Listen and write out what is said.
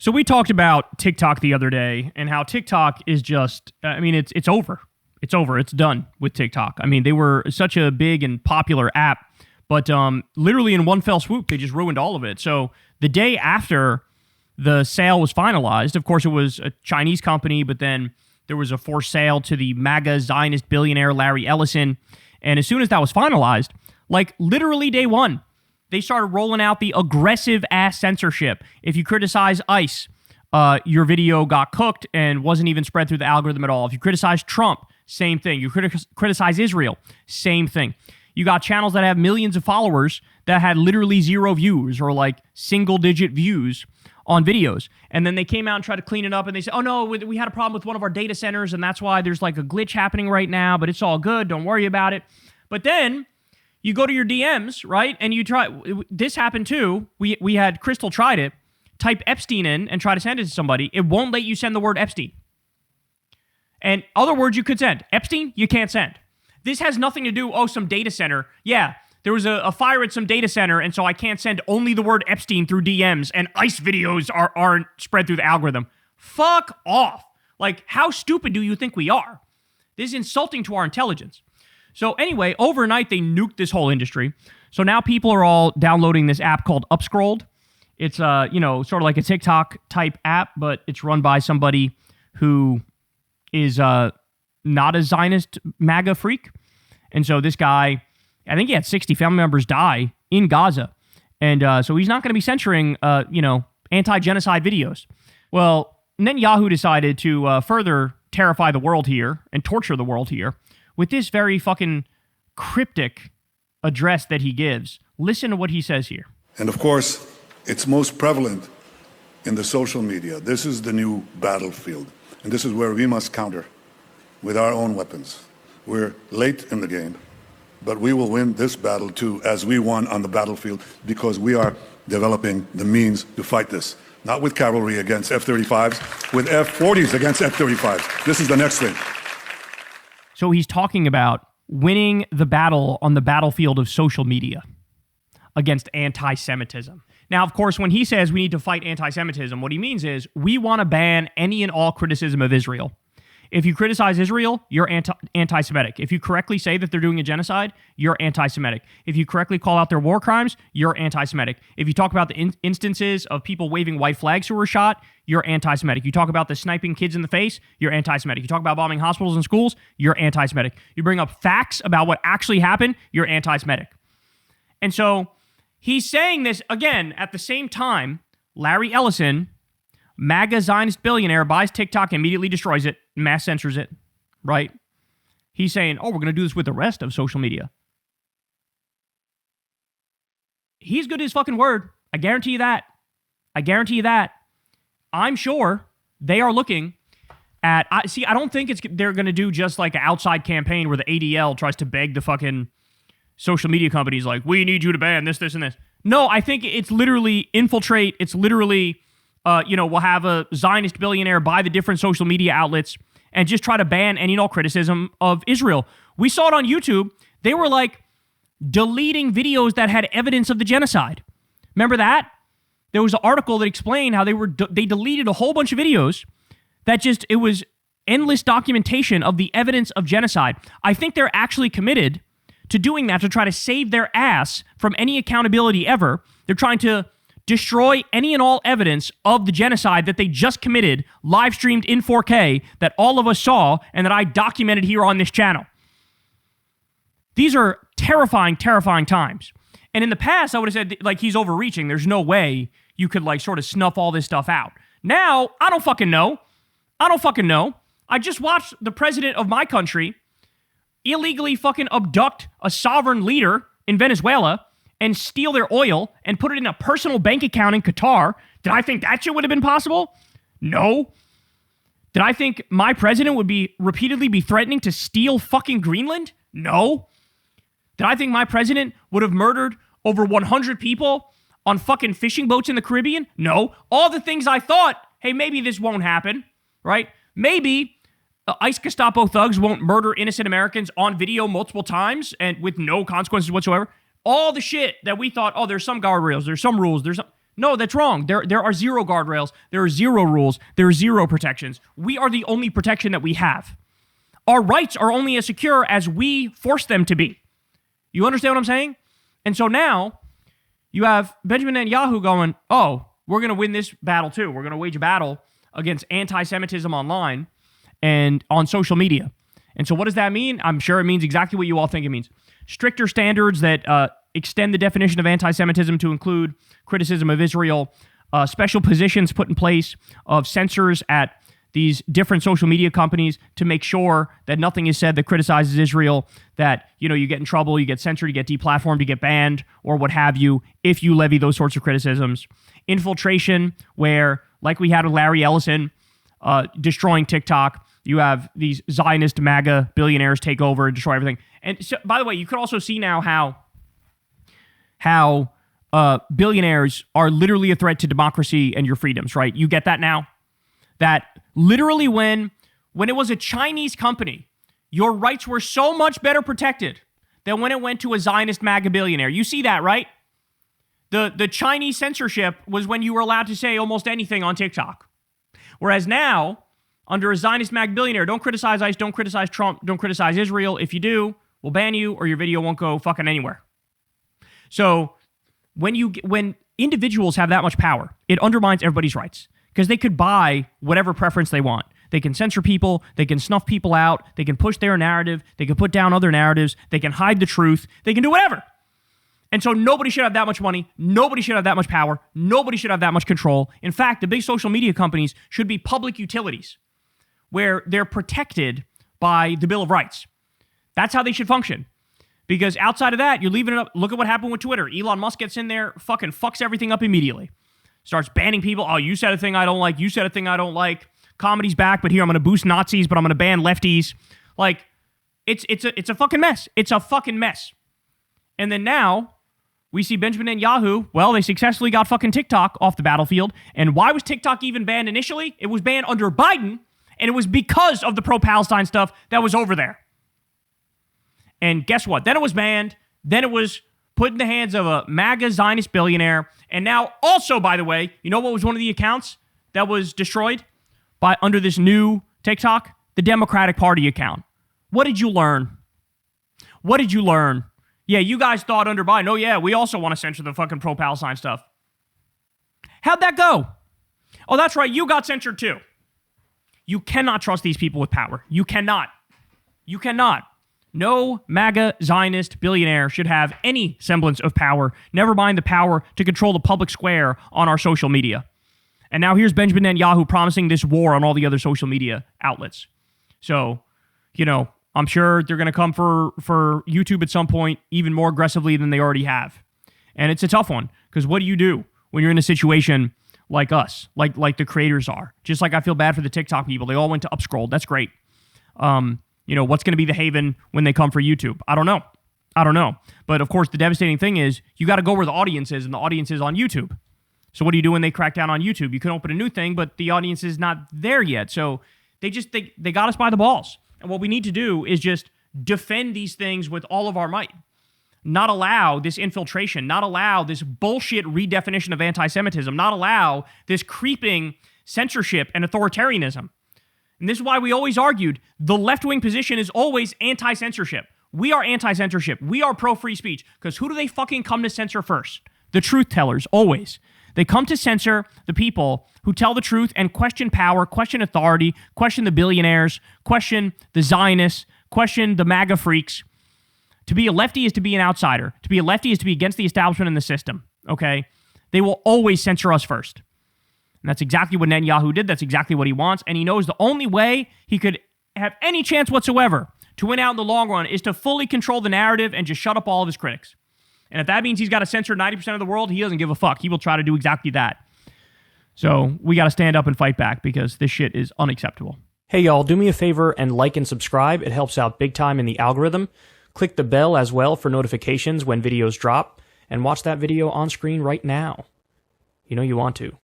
So we talked about TikTok the other day and how TikTok is just, it's over. It's over. It's done with TikTok. I mean, they were such a big and popular app, but literally in one fell swoop, they just ruined all of it. So the day after the sale was finalized, of course, it was a Chinese company, but then there was a forced sale to the MAGA Zionist billionaire Larry Ellison. And as soon as that was finalized, like literally day one, they started rolling out the aggressive-ass censorship. If you criticize ICE, your video got cooked and wasn't even spread through the algorithm at all. If you criticize Trump, same thing. You criticize Israel, same thing. You got channels that have millions of followers that had literally 0 views or like single-digit views on videos. And then they came out and tried to clean it up, and they said, oh, no, we had a problem with one of our data centers, and that's why there's like a glitch happening right now, but it's all good. Don't worry about it. But then you go to your DMs, right? And you try, this happened too. We had Crystal tried it, type Epstein in and try to send it to somebody. It won't let you send the word Epstein. And other words you could send. Epstein, you can't send. This has nothing to do, some data center. Yeah, there was a fire at some data center, and so I can't send only the word Epstein through DMs, and ICE videos aren't spread through the algorithm. Fuck off. Like, how stupid do you think we are? This is insulting to our intelligence. So anyway, overnight, they nuked this whole industry. So now people are all downloading this app called Upscrolled. It's, sort of like a TikTok-type app, but it's run by somebody who is not a Zionist MAGA freak. And so this guy, I think he had 60 family members die in Gaza. And so he's not going to be censoring, anti-genocide videos. Well, Netanyahu decided to further terrify the world here and torture the world here with this very fucking cryptic address that he gives. Listen to what he says here. And of course, it's most prevalent in the social media. This is the new battlefield. And this is where we must counter with our own weapons. We're late in the game, but we will win this battle too, as we won on the battlefield, because we are developing the means to fight this. Not with cavalry against F-35s, with F-40s against F-35s. This is the next thing. So he's talking about winning the battle on the battlefield of social media against anti-Semitism. Now, of course, when he says we need to fight anti-Semitism, what he means is we want to ban any and all criticism of Israel. If you criticize Israel, you're anti-Semitic. If you correctly say that they're doing a genocide, you're anti-Semitic. If you correctly call out their war crimes, you're anti-Semitic. If you talk about the instances of people waving white flags who were shot, you're anti-Semitic. You talk about the sniping kids in the face, you're anti-Semitic. You talk about bombing hospitals and schools, you're anti-Semitic. You bring up facts about what actually happened, you're anti-Semitic. And so he's saying this, again, at the same time, Larry Ellison, MAGA Zionist billionaire, buys TikTok, immediately destroys it, mass censors it, right? He's saying, we're going to do this with the rest of social media. He's good at his fucking word. I guarantee you that. I guarantee you that. I'm sure they are looking at... I don't think they're going to do just like an outside campaign where the ADL tries to beg the fucking social media companies like, we need you to ban this, this, and this. No, I think it's literally infiltrate. It's literally... we'll have a Zionist billionaire buy the different social media outlets and just try to ban any and all criticism of Israel. We saw it on YouTube. They were like deleting videos that had evidence of the genocide. Remember that? There was an article that explained how they deleted a whole bunch of videos that it was endless documentation of the evidence of genocide. I think they're actually committed to doing that to try to save their ass from any accountability ever. They're trying to destroy any and all evidence of the genocide that they just committed, live streamed in 4K, that all of us saw and that I documented here on this channel. These are terrifying, terrifying times. And in the past, I would have said, like, he's overreaching. There's no way you could, like, sort of snuff all this stuff out. Now, I don't fucking know. I just watched the president of my country illegally fucking abduct a sovereign leader in Venezuela and steal their oil and put it in a personal bank account in Qatar. Did I think that shit would have been possible? No. Did I think my president would repeatedly be threatening to steal fucking Greenland? No. Did I think my president would have murdered over 100 people on fucking fishing boats in the Caribbean? No. All the things I thought, hey, maybe this won't happen, right? Maybe ICE Gestapo thugs won't murder innocent Americans on video multiple times and with no consequences whatsoever. All the shit that we thought, there's some guardrails, there's some rules, No, that's wrong. There are zero guardrails. There are zero rules. There are zero protections. We are the only protection that we have. Our rights are only as secure as we force them to be. You understand what I'm saying? And so now you have Benjamin Netanyahu going, oh, we're going to win this battle too. We're going to wage a battle against anti-Semitism online and on social media. And so what does that mean? I'm sure it means exactly what you all think it means. Stricter standards that extend the definition of anti-Semitism to include criticism of Israel, special positions put in place of censors at these different social media companies to make sure that nothing is said that criticizes Israel, that, you know, you get in trouble, you get censored, you get deplatformed, you get banned, or what have you, if you levy those sorts of criticisms. Infiltration, where, like we had with Larry Ellison destroying TikTok, you have these Zionist MAGA billionaires take over and destroy everything. And so, by the way, you could also see now how billionaires are literally a threat to democracy and your freedoms, right? You get that now? That literally when it was a Chinese company, your rights were so much better protected than when it went to a Zionist MAGA billionaire. You see that, right? The Chinese censorship was when you were allowed to say almost anything on TikTok. Whereas now, under a Zionist MAGA billionaire, don't criticize ICE, don't criticize Trump, don't criticize Israel. If you do, we'll ban you or your video won't go fucking anywhere. So when individuals have that much power, it undermines everybody's rights because they could buy whatever preference they want. They can censor people, they can snuff people out, they can push their narrative, they can put down other narratives, they can hide the truth, they can do whatever. And so nobody should have that much money, nobody should have that much power, nobody should have that much control. In fact, the big social media companies should be public utilities where they're protected by the Bill of Rights. That's how they should function. Because outside of that, you're leaving it up. Look at what happened with Twitter. Elon Musk gets in there, fucking fucks everything up immediately. Starts banning people. Oh, you said a thing I don't like. You said a thing I don't like. Comedy's back, but here I'm going to boost Nazis, but I'm going to ban lefties. Like, it's a fucking mess. It's a fucking mess. And then now we see Benjamin Netanyahu. Well, they successfully got fucking TikTok off the battlefield. And why was TikTok even banned initially? It was banned under Biden, and it was because of the pro-Palestine stuff that was over there. And guess what? Then it was banned. Then it was put in the hands of a MAGA Zionist billionaire. And now also, by the way, you know what was one of the accounts that was destroyed under this new TikTok? The Democratic Party account. What did you learn? What did you learn? Yeah, you guys thought under Biden, oh yeah, we also want to censor the fucking pro-Palestine stuff. How'd that go? Oh, that's right, you got censored too. You cannot trust these people with power. You cannot. You cannot. No MAGA Zionist billionaire should have any semblance of power, never mind the power to control the public square on our social media. And now here's Benjamin Netanyahu promising this war on all the other social media outlets. So, you know, I'm sure they're going to come for YouTube at some point even more aggressively than they already have. And it's a tough one, because what do you do when you're in a situation like us, like the creators are? Just like I feel bad for the TikTok people. They all went to Upscroll. That's great. You know, what's going to be the haven when they come for YouTube? I don't know. But of course, the devastating thing is you got to go where the audience is, and the audience is on YouTube. So what do you do when they crack down on YouTube? You can open a new thing, but the audience is not there yet. So they got us by the balls. And what we need to do is just defend these things with all of our might. Not allow this infiltration, not allow this bullshit redefinition of anti-Semitism, not allow this creeping censorship and authoritarianism. And this is why we always argued the left-wing position is always anti-censorship. We are anti-censorship. We are pro-free speech. Because who do they fucking come to censor first? The truth tellers, always. They come to censor the people who tell the truth and question power, question authority, question the billionaires, question the Zionists, question the MAGA freaks. To be a lefty is to be an outsider. To be a lefty is to be against the establishment and the system, okay? They will always censor us first. And that's exactly what Netanyahu did. That's exactly what he wants. And he knows the only way he could have any chance whatsoever to win out in the long run is to fully control the narrative and just shut up all of his critics. And if that means he's got to censor 90% of the world, he doesn't give a fuck. He will try to do exactly that. So we got to stand up and fight back because this shit is unacceptable. Hey y'all, do me a favor and like and subscribe. It helps out big time in the algorithm. Click the bell as well for notifications when videos drop. And watch that video on screen right now. You know you want to.